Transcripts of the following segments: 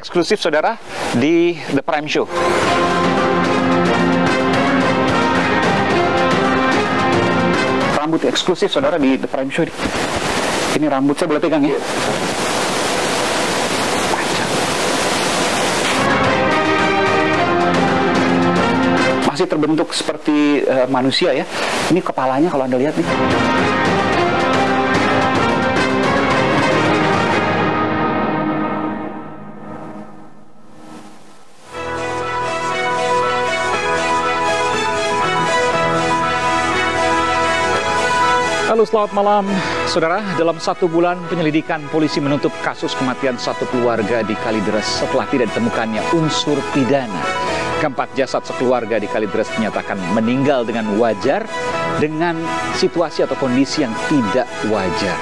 eksklusif saudara di The Prime Show. Rambut eksklusif saudara di The Prime Show. Ini rambut, saya boleh pegang ya? Masih terbentuk seperti manusia ya. Ini kepalanya kalau Anda lihat nih. Halo, selamat malam, saudara. Dalam 1 bulan penyelidikan, polisi menutup kasus kematian satu keluarga di Kalideres setelah tidak ditemukannya unsur pidana. Keempat jasad sekeluarga di Kalideres dinyatakan meninggal dengan wajar dengan situasi atau kondisi yang tidak wajar.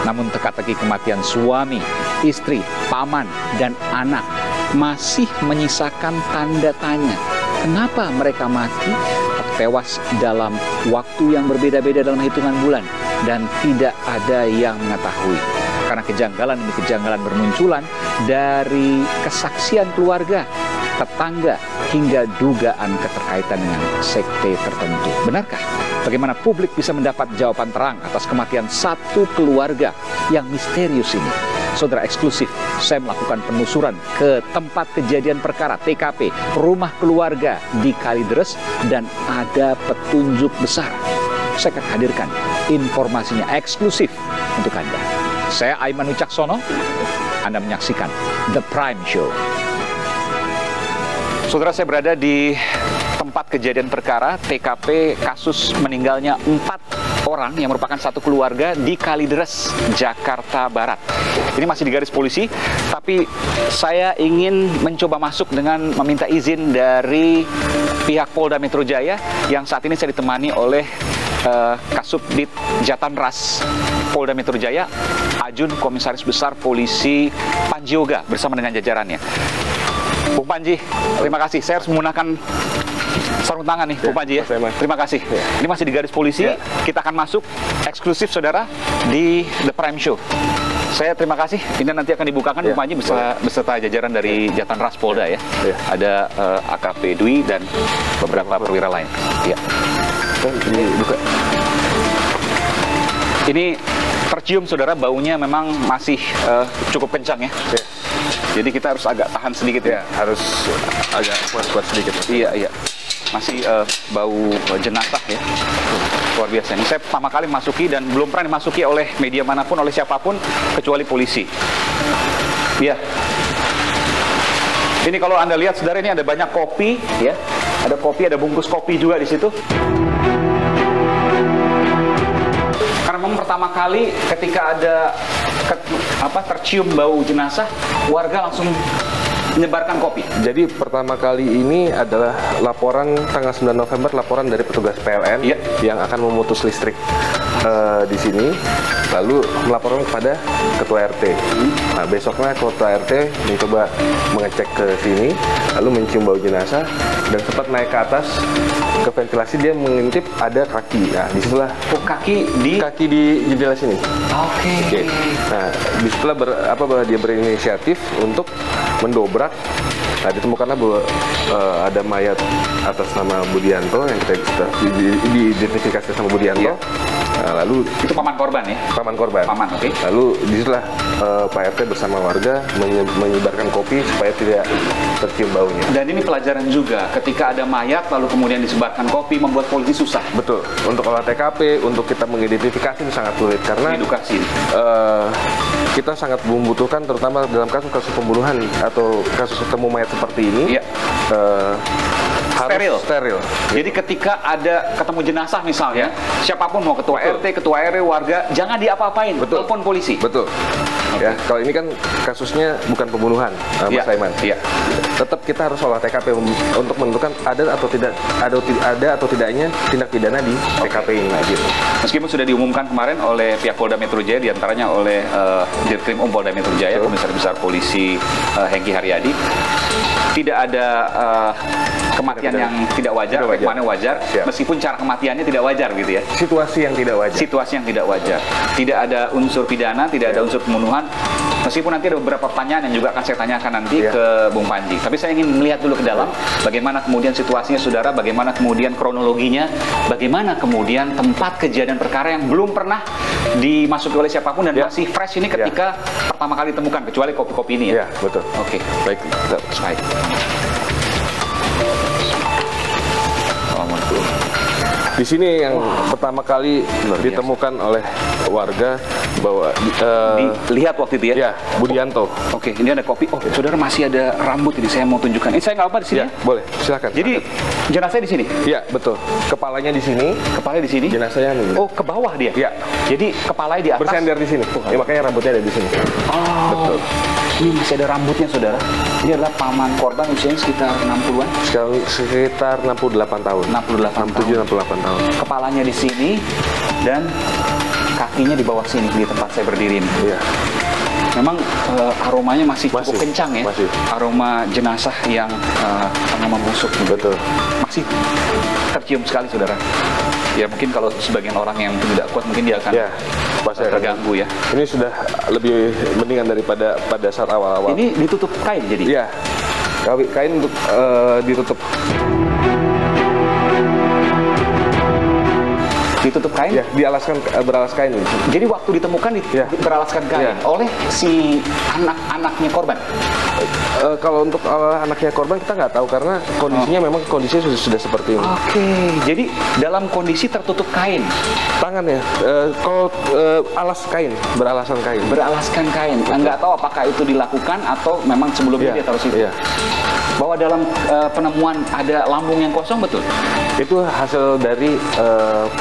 Namun teka-teki kematian suami, istri, paman, dan anak masih menyisakan tanda tanya. Kenapa mereka mati? Tewas dalam waktu yang berbeda-beda dalam hitungan bulan dan tidak ada yang mengetahui. Karena kejanggalan demi kejanggalan bermunculan dari kesaksian keluarga, tetangga, hingga dugaan keterkaitan dengan sekte tertentu. Benarkah? Bagaimana publik bisa mendapat jawaban terang atas kematian satu keluarga yang misterius ini? Saudara, eksklusif, saya melakukan penelusuran ke tempat kejadian perkara TKP rumah keluarga di Kalideres dan ada petunjuk besar. Saya akan hadirkan informasinya eksklusif untuk Anda. Saya Aiman Wicaksono, Anda menyaksikan The Prime Show. Saudara, saya berada di tempat kejadian perkara TKP kasus meninggalnya 4 orang yang merupakan satu keluarga di Kalideres, Jakarta Barat. Ini masih di garis polisi, tapi saya ingin mencoba masuk dengan meminta izin dari pihak Polda Metro Jaya yang saat ini saya ditemani oleh Kasubdit Jatanras Polda Metro Jaya, Ajun Komisaris Besar Polisi Panji Yoga bersama dengan jajarannya. Bung Panji, terima kasih. Saya harus menggunakan sarung tangan nih, Bung Panji ya. Terima kasih. Ini masih di garis polisi. Kita akan masuk eksklusif saudara di The Prime Show. Saya terima kasih. Ini nanti akan dibukakan Bung Panji beserta jajaran dari Jatanras Polda ya. Ada AKP Dwi dan beberapa perwira lain. Ya. Ini buka. Ini tercium saudara, baunya memang masih cukup kencang ya. Jadi kita harus agak tahan sedikit ya. Harus agak kuat-kuat sedikit. Iya. Masih bau jenazah ya. Luar biasa. Ini saya pertama kali masuki dan belum pernah dimasuki oleh media manapun, oleh siapapun kecuali polisi. Iya. Ini kalau Anda lihat saudara, ini ada banyak kopi ya. Ada kopi, ada bungkus kopi juga di situ. Karena memang pertama kali ketika ada tercium bau jenazah, warga langsung menyebarkan kopi. Jadi pertama kali ini adalah laporan tanggal 9 November, laporan dari petugas PLN yang akan memutus listrik di sini, lalu melaporkan kepada ketua RT. Nah, besoknya ketua RT mencoba mengecek ke sini, lalu mencium bau jenazah dan sempat naik ke atas ke ventilasi, dia mengintip ada kaki. Nah, disitulah kaki di jendela sini. Oke. Nah, disitulah dia berinisiatif untuk mendobrak. Nah, ditemukanlah bahwa ada mayat atas nama Budianto yang kita diidentifikasi sama Budianto. Nah, lalu itu paman korban ya? Paman korban. Oke. Lalu disitulah Pak RT bersama warga menyebarkan kopi supaya tidak tercium baunya. Dan ini pelajaran juga, ketika ada mayat lalu kemudian disebarkan kopi membuat polisi susah. Betul. Untuk olah TKP, untuk kita mengidentifikasi itu sangat sulit karena edukasi. Kita sangat membutuhkan, terutama dalam kasus-kasus pembunuhan atau kasus ketemu mayat seperti ini. Harus steril. Jadi ketika ada ketemu jenazah misalnya, siapapun mau ketua RT, ketua RW, warga, jangan diapa-apain, telepon polisi. Betul. Ya, kalau ini kan kasusnya bukan pembunuhan, Mas Aiman. Tetap kita harus olah TKP untuk menentukan ada atau tidaknya tindak pidana di TKP ini. Gitu. Meskipun sudah diumumkan kemarin oleh pihak Polda Metro Jaya, diantaranya oleh Dirkrim Polda Metro Jaya, Komisaris Besar Polisi Hengki Haryadi, tidak ada kematian yang tidak wajar, kematian wajar, meskipun cara kematiannya tidak wajar gitu ya. Situasi yang tidak wajar. Situasi yang tidak wajar. Tidak ada unsur pidana, tidak ada unsur pembunuhan. Meskipun nanti ada beberapa pertanyaan yang juga akan saya tanyakan nanti ke Bung Panji. Tapi saya ingin melihat dulu ke dalam, bagaimana kemudian situasinya saudara, bagaimana kemudian kronologinya, bagaimana kemudian tempat kejadian perkara yang belum pernah dimasuki oleh siapapun dan masih fresh ini ketika pertama kali ditemukan, kecuali kopi-kopi ini ya. Iya, betul. Oke. Baik. Baik. Di sini yang pertama kali ditemukan oleh warga bahwa dilihat waktu itu ya? Ya, Budianto. Oke, ini ada kopi. Oh, saudara masih ada rambut ini, saya mau tunjukkan. Ini saya nggak apa di sini? Ya, boleh. Silakan. Jadi jenazahnya di sini? Iya, betul. Kepalanya di sini. Kepalanya di sini? Jenazahnya ini. Oh, ke bawah dia? Iya. Jadi kepalanya di atas? Bersender di sini. Ya, makanya rambutnya ada di sini. Oh, betul. Ini masih ada rambutnya, saudara. Ini adalah paman korban, usianya sekitar 60-an? Sekitar 68 tahun. 68 tahun. Kepalanya di sini dan kakinya di bawah sini di tempat saya berdiri ini. Iya. Memang aromanya masih cukup kencang ya. Masih. Aroma jenazah yang tengah membusuk. Betul. Masih tercium sekali, saudara. Ya mungkin kalau sebagian orang yang tidak kuat mungkin dia akan terganggu ya. Ini sudah lebih mendingan daripada pada saat awal-awal. Ini ditutup kain jadi? Iya. Kain untuk ditutup. Ditutup kain? Ya, beralas kain. Jadi waktu ditemukan beralaskan kain oleh si anaknya korban? Kalau untuk anaknya korban kita nggak tahu karena kondisinya memang kondisinya sudah seperti ini. Oke, jadi dalam kondisi tertutup kain? Tangannya, kalau beralaskan kain. Beralaskan kain, nggak tahu apakah itu dilakukan atau memang sebelumnya dia taruh situ? Bahwa dalam penemuan ada lambung yang kosong, betul? Itu hasil dari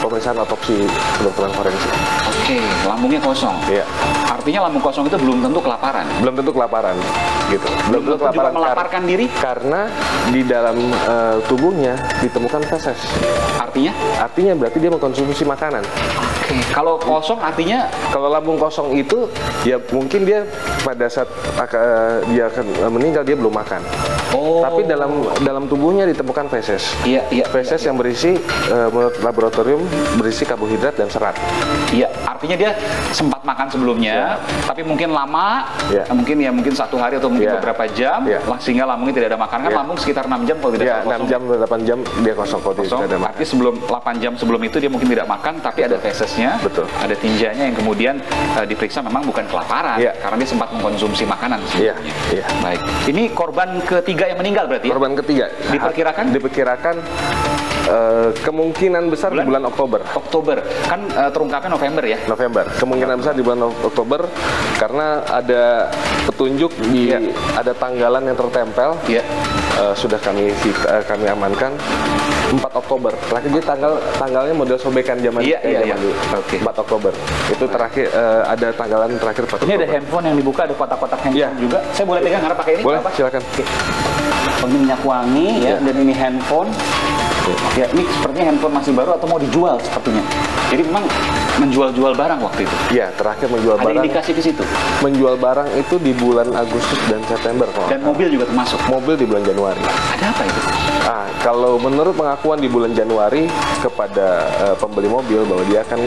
pemeriksaan otopsi kedokteran forensik. Oke, lambungnya kosong. Iya. Artinya lambung kosong itu belum tentu kelaparan. Belum tentu kelaparan, gitu. Belum tentu juga melaparkan diri. Karena di dalam tubuhnya ditemukan feses. Artinya? Artinya berarti dia mengkonsumsi makanan. Oke. Kalau kosong artinya? Kalau lambung kosong itu ya mungkin dia pada saat dia akan meninggal dia belum makan. Oh. Tapi dalam tubuhnya ditemukan feses. Iya. Feses yang berisi menurut laboratorium berisi karbohidrat dan serat. Iya, artinya dia sempat makan sebelumnya, tapi mungkin lama, mungkin 1 hari atau mungkin beberapa jam, sehingga lambungnya tidak ada makan. Kan lambung sekitar 6 jam kalau tidak salah kosong. 6 jam, 8 jam dia kosong kalau tidak ada makan. Artinya sebelum 8 jam sebelum itu dia mungkin tidak makan, tapi ada fesesnya, ada tinjanya yang kemudian diperiksa memang bukan kelaparan, karena dia sempat mengkonsumsi makanan sebelumnya. Baik. Ini korban ketiga yang meninggal berarti? Korban ketiga. Diperkirakan? Diperkirakan kemungkinan besar di bulan Oktober. Oktober, kan terungkapnya November ya? November. Kemungkinan besar di bulan Oktober karena ada petunjuk ada tanggalan yang tertempel. Sudah kami amankan 4 Oktober. Terakhir jadi tanggalnya model sobekan zaman dulu. 4 Oktober. Itu terakhir ada tanggalan terakhir 4 Oktober. Ini ada handphone yang dibuka, ada kotak-kotak handphone juga. Saya boleh pegang karena pakai ini? Boleh, silakan. Ini minyak wangi dan ini handphone. Ya, ini sepertinya handphone masih baru atau mau dijual sepertinya. Jadi memang menjual-jual barang waktu itu. Iya, terakhir menjual barang. Ada indikasi ke situ. Menjual barang itu di bulan Agustus dan September kok. Dan mobil juga termasuk. Mobil di bulan Januari. Ada apa itu? Kalau menurut pengakuan di bulan Januari kepada pembeli mobil bahwa dia akan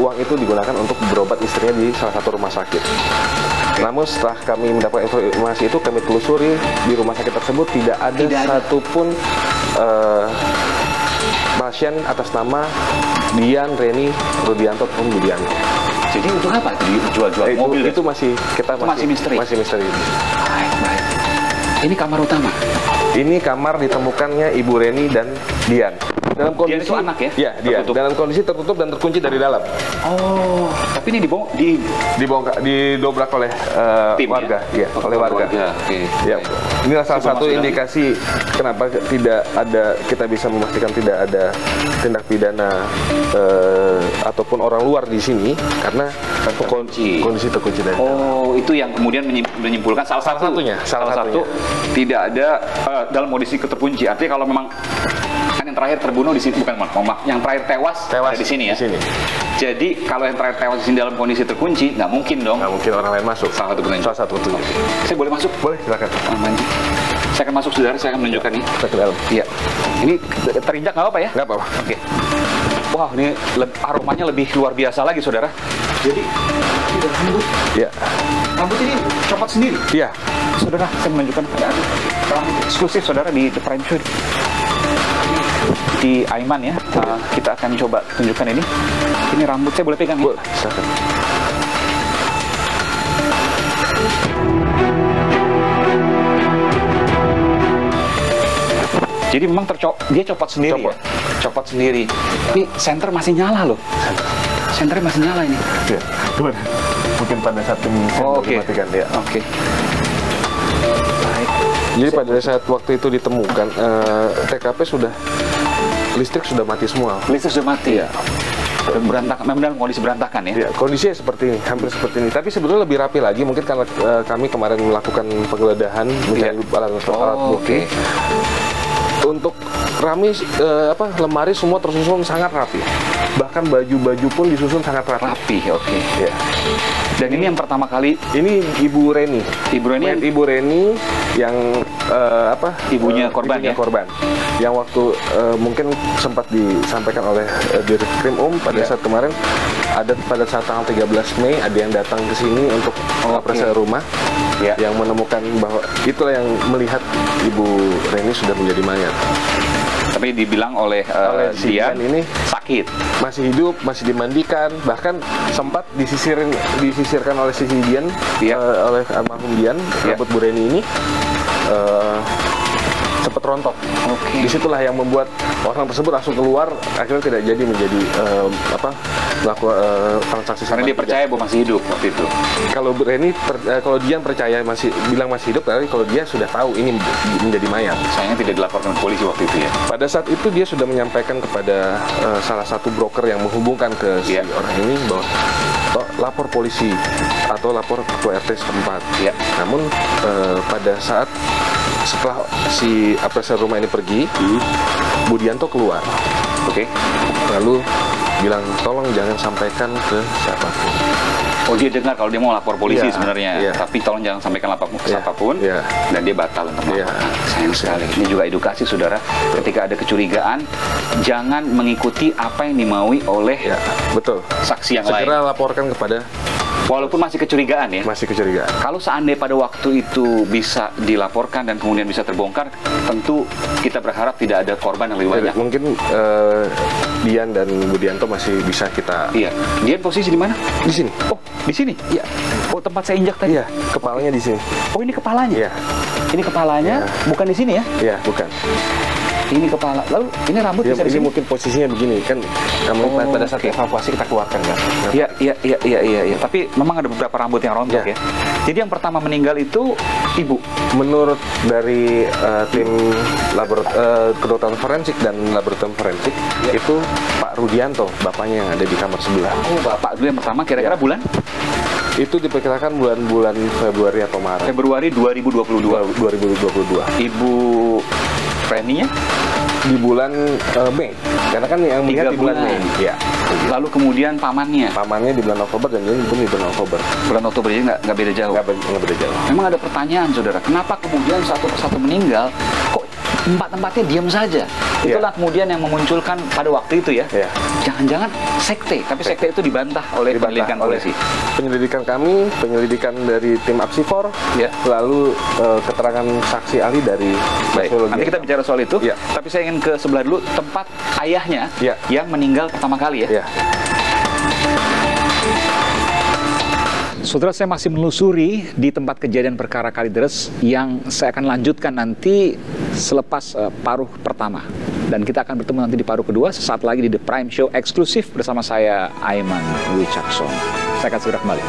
uang itu digunakan untuk berobat istrinya di salah satu rumah sakit. Namun setelah kami mendapatkan informasi itu, kami telusuri di rumah sakit tersebut tidak ada satupun pasien atas nama Dian Reni Rudianto ataupun Budianto. Jadi untuk apa dijual-jual mobil? Itu masih misteri. Masih misteri. Baik. Ini kamar utama. Ini kamar ditemukannya Ibu Reni dan Dian. Dalam kondisi Dian itu anak ya? Iya, Dian. Dalam kondisi tertutup dan terkunci dari dalam. Oh, tapi ini didobrak oleh warga, oleh warga. Oke. Ya. Inilah salah satu indikasi kenapa kita bisa memastikan tidak ada tindak pidana ataupun orang luar di sini karena kondisi terkunci dari dalam. Oh, itu yang kemudian menyimpulkan salah satu tidak ada dalam kondisi terkunci. Artinya kalau memang kan yang terakhir terbunuh di sini, bukan yang terakhir tewas ada di sini ya. Di sini. Jadi kalau yang terakhir tewas di sini dalam kondisi terkunci, nggak mungkin dong. Nggak mungkin orang lain masuk. Salah satu petunjuk. Saya boleh masuk? Boleh, silakan. Manji. Saya akan masuk, saudara. Saya akan menunjukkan nih. Kita ke dalam. Iya. Ini terinjak nggak apa-apa ya? Nggak apa-apa. Oke. Wah, ini aromanya lebih luar biasa lagi, saudara. Jadi ada rambut. Ya. Rambut ini copot sendiri? Iya. Saudara, saya menunjukkan rambut eksklusif saudara di The Prime Show. Di Aiman ya, kita akan coba tunjukkan ini. Ini rambut, saya boleh pegang ya? Silakan. Jadi memang dia copot sendiri. Ya? Copot sendiri. Ini senter masih nyala loh. Senternya masih nyala ini. Ya, gimana? Mungkin pada saat ini dimatikan ya. Oke. Baik. Jadi pada saat waktu itu ditemukan, TKP listrik sudah mati semua. Listrik sudah mati. Ya. Berantakan, memang dalam kondisi berantakan ya? Ya, kondisinya seperti ini, hampir seperti ini. Tapi sebetulnya lebih rapi lagi, mungkin karena kami kemarin melakukan penggeledahan mencari alat bukti. Untuk lemari semua tersusun sangat rapi. Bahkan baju-baju pun disusun sangat rapi. Oke. Ya. Dan ini yang pertama kali. Ini Ibu Reni. Ibu Reni yang ibunya korban. Yang waktu mungkin sempat disampaikan oleh Dirkrim pada saat kemarin, ada pada saat tanggal 13 Mei ada yang datang ke sini untuk operasi rumah. Ya. Yang menemukan bahwa itulah yang melihat Ibu Reni sudah menjadi mayat. Tapi dibilang oleh Dian ini sakit, masih hidup, masih dimandikan, bahkan sempat disisirkan oleh si Dian, oleh almarhum Dian, rambut Bu Reni ini sempat rontok. Disitulah yang membuat orang tersebut langsung keluar, akhirnya tidak jadi menjadi melakukan transaksi. Karena dia percaya bahwa masih hidup waktu itu. Kalau Bu Reni, kalau Dian percaya bilang masih hidup, tapi kalau dia sudah tahu ini menjadi mayat. Sayangnya tidak dilaporkan ke polisi waktu itu ya. Pada saat itu dia sudah menyampaikan kepada salah satu broker yang menghubungkan ke si orang ini bahwa lapor polisi atau lapor ketua RT setempat. Namun pada saat setelah si apresiasi rumah ini pergi, Budianto keluar. Lalu bilang tolong jangan sampaikan ke siapapun. Oh, dia dengar kalau dia mau lapor polisi sebenarnya, tapi tolong jangan sampaikan siapapun. Dan dia batal untuk melaporkan. Sayang sekali. Ini juga edukasi saudara. Ketika ada kecurigaan, jangan mengikuti apa yang dimaui oleh saksi yang lain. Segera laporkan kepada. Walaupun masih kecurigaan ya? Masih kecurigaan. Kalau seandainya pada waktu itu bisa dilaporkan dan kemudian bisa terbongkar, tentu kita berharap tidak ada korban yang lebih banyak. Mungkin Dian dan Budianto masih bisa kita... Iya. Dian posisi di mana? Di sini. Oh, di sini? Iya. Oh, tempat saya injak tadi? Iya, kepalanya di sini. Oh, ini kepalanya? Iya. Ini kepalanya, bukan di sini ya? Iya, bukan. Ini kepala, lalu ini rambut bisa di sini? Mungkin posisinya begini kan, pada saat evakuasi kita keluarkan kan? Iya. Tapi memang ada beberapa rambut yang rontok ya. Jadi yang pertama meninggal itu ibu. Menurut dari tim kedokteran forensik dan laboratorium forensik itu Pak Rudianto, bapaknya yang ada di kamar sebelah. Oh, bapak dulu yang pertama, kira-kira bulan? Itu diperkirakan bulan Februari atau Maret. Februari 2022. Ibu Reninya? Di bulan Mei, karena kan yang melihat di bulan Mei. Ya. Lalu kemudian pamannya? Pamannya di bulan Oktober dan ini pun di bulan Oktober. Bulan Oktober jadi nggak beda jauh? Nggak beda jauh. Memang ada pertanyaan saudara, kenapa kemudian satu persatu meninggal, kok tempat-tempatnya diam saja? Itulah kemudian yang memunculkan pada waktu itu ya. Jangan-jangan sekte, tapi sekte itu dibantah oleh penyelidikan polisi. Penyelidikan kami, penyelidikan dari tim Apsifor, lalu keterangan saksi ahli dari psikologi. Nanti kita bicara soal itu, tapi saya ingin ke sebelah dulu, tempat ayahnya yang meninggal pertama kali ya. Saudara, saya masih menelusuri di tempat kejadian perkara Kalideres yang saya akan lanjutkan nanti selepas paruh pertama. Dan kita akan bertemu nanti di paruh kedua sesaat lagi di The Prime Show eksklusif bersama saya, Aiman Wicaksono. Saya akan segera kembali.